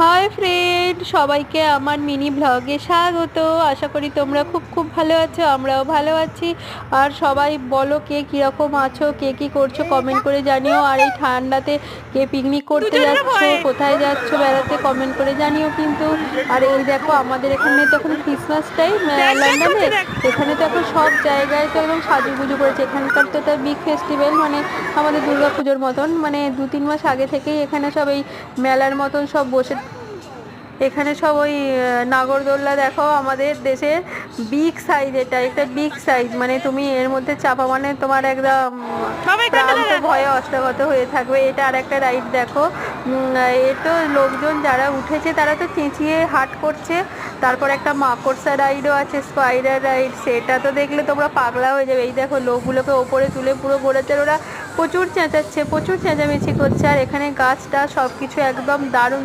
Hi friend, সবাইকে আমার mini ব্লগে স্বাগত। আশা করি তোমরা খুব ভালো আছো, আমরাও ভালো আছি। আর সবাই বলো কে কীরকম আছো, কে কী করছো কমেন্ট করে জানিও। আর এই ঠান্ডাতে কে পিকনিক করতে যাচ্ছো, কোথায় যাচ্ছো বেড়াতে কমেন্ট করে জানিও কিন্তু। আর এই দেখো আমাদের এখানে তো এখন ক্রিসমাস টাইম লন্ডনে, এখানে তো এখন সব জায়গায় তো একদম সাজুগুজু করেছে। এখানকার তো একটা বিগ ফেস্টিভ্যাল, মানে আমাদের দুর্গাপুজোর মতন, মানে 2-3 মাস আগে থেকেই এখানে সব এই মেলার মতন সব বসে। এখানে সব ওই নাগরদোল্লা দেখো, আমাদের দেশের বিগ সাইজ, এটা একটা বিগ সাইজ, মানে তুমি এর মধ্যে চাপা মানে তোমার একদম প্রাণ তো ভয়ে অষ্টাগত হয়ে থাকবে। এটা আর একটা রাইড দেখো, এ তো লোকজন যারা উঠেছে তারা তো চেঁচিয়ে হাট করছে। তারপর একটা মাকড়সা রাইডও আছে, স্পাইডার রাইড, সেটা তো দেখলে তোমরা পাগলা হয়ে যাবে। এই দেখো লোকগুলোকে ওপরে তুলে পুরো ঘোরাচ্ছে, ওরা প্রচুর চেঁচাচ্ছে, প্রচুর চেঁচামেচি করছে। আর এখানে গাছটা সব কিছু একদম দারুণ।